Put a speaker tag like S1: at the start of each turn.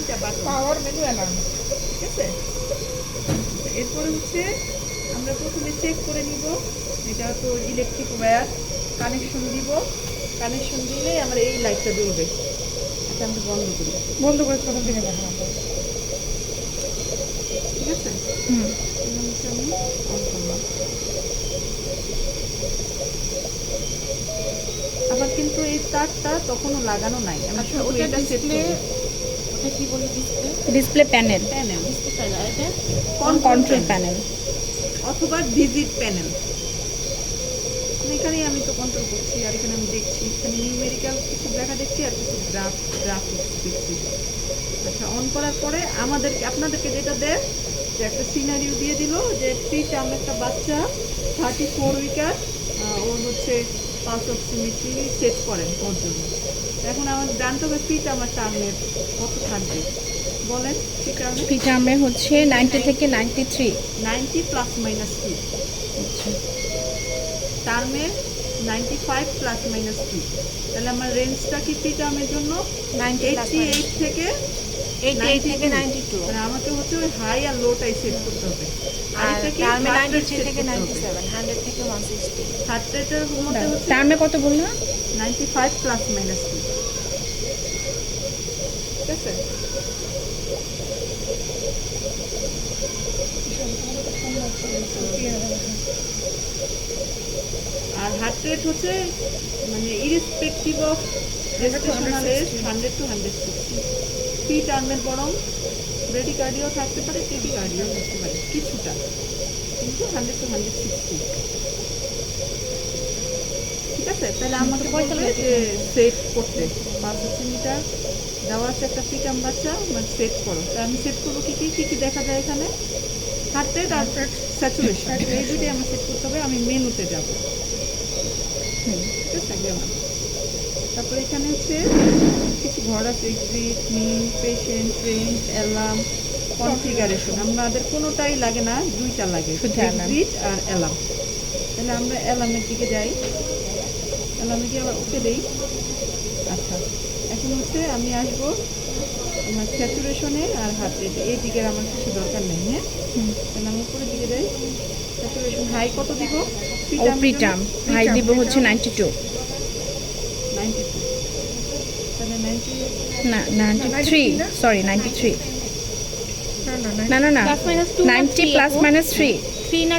S1: 3টা বাটন,
S2: পাওয়ার menu alarm.
S1: ঠিক আছে। এরপরে হচ্ছে আমরা প্রথমে চেক করে নিব, এটা তো ইলেকট্রিক ওয়্যার, কানেকশন দিব, কানেকশন দিলেই আমার এই লাইটটা জ্বলবে। এটা আমরা বন্ধ করি,
S2: বন্ধ করে প্রথম থেকে দেখাবো।
S1: ঠিক আছে।
S2: হুম।
S1: এখন হচ্ছে আমি অন করলাম। আবার কিন্তু এই তারটা তখনও লাগানো নাই, আমি
S3: আচ্ছা,
S1: শুধু
S3: ওটা
S1: এটা সেট
S3: ডিসপ্লে,
S1: করব।
S3: ওটা কি বলে display?
S2: Display panel,
S1: panel,
S3: display panel, এটা
S2: কন্ট্রোল প্যানেল।
S1: অথবা ডিজিট প্যানেল। এখানেই আমি তো কন্ট্রোল করছি, আর এখানে আমি দেখছি, এখানে নিউমেরিক্যাল কিছু লেখা দেখছি আর কিছু গ্রাফিক্স দেখছি। আচ্ছা, অন করার পরে আপনাদেরকে যেটা দেয় যে একটা সিনারিও দিয়ে দিল যে প্রিটার্ম একটা বাচ্চা 34 উইকার, ওর হচ্ছে পালস অক্সিমিটি সেট করেন ওর জন্য। এখন আমার জানতে হবে প্রিটার্ম আর টার্মের কত থাকবে, বলেন।
S2: প্রিটার্মে হচ্ছে 90 থেকে 93।
S1: 90 প্লাস মাইনাস 2,
S2: আচ্ছা,
S1: টার্মে 95 প্লাস মাইনাস 2। তাহলে আমার রেঞ্জটা কি প্রিটার্মের জন্য 88 থেকে
S3: 88 থেকে 92,
S1: মানে আমাকে হচ্ছে ওই হাই আর লোটাই সেট করতে হবে। আর
S3: আর
S1: এটা কি
S3: টার্মে
S1: হার্ট রেট
S3: 93
S1: সেট
S3: থেকে
S1: করতে হবে।
S3: 97, 100 থেকে 160।
S1: হার্ট রেটের মধ্যে হচ্ছে
S2: টার্মে কত বললাম?
S1: 95 প্লাস মাইনাস 2, ঠিক আছে। আর হার্ট রেট হচ্ছে মানে irrespective of gestational age 100 to 160। Pre টার্মের বরং ব্রেডিকার্ডিও থাকতে পারে, টেকিকার্ডিও থাকতে পারে কিছুটা, কিন্তু 100 টু 160, ঠিক আছে। তাহলে আমাকে বলবে যে সেট করতে 5 সেন্টিমিটার দেওয়া আছে একটা প্রিটার্ম বাচ্চা, মানে সেট করো। তা আমি সেট করবো কি কি দেখা যায় এখানে, হার্ট রেট আর স্যাচুরেশন, এই দুটোই আমার সেট করতে হবে। আমি মেনুতে যাব, ঠিক আছে, গেলাম। তারপরে এখানে হচ্ছে কিছু ঘর আছে, এক্সিট, মিন, পেশেন্ট, রেঞ্জ, অ্যালার্ম, কনফিগারেশন। আমাদের কোনোটাই লাগে না, দুইটা লাগে,
S2: শুধু alarm।
S1: এক্সিট আর অ্যালার্ম। তাহলে আমরা অ্যালার্মের দিকে যাই, অ্যালার্মে গিয়ে আবার ওকে দেই। আচ্ছা, এখন হচ্ছে আমি আসবো আমার স্যাচুরেশনে আর হার্ট রেট, এই দিকের আমার কিছু দরকার নেই। হ্যাঁ, তাহলে আমি উপরের দিকে যাই। স্যাচুরেশন হাই কত দিব?
S2: ও প্রিটার্ম হাই দিব হচ্ছে 92।
S1: 92, তাহলে 90,
S2: না 93, সরি 93।
S3: না না
S2: না না না,
S3: প্লাস মাইনাস 2
S2: 90 প্লাস মাইনাস 3।
S3: 3 না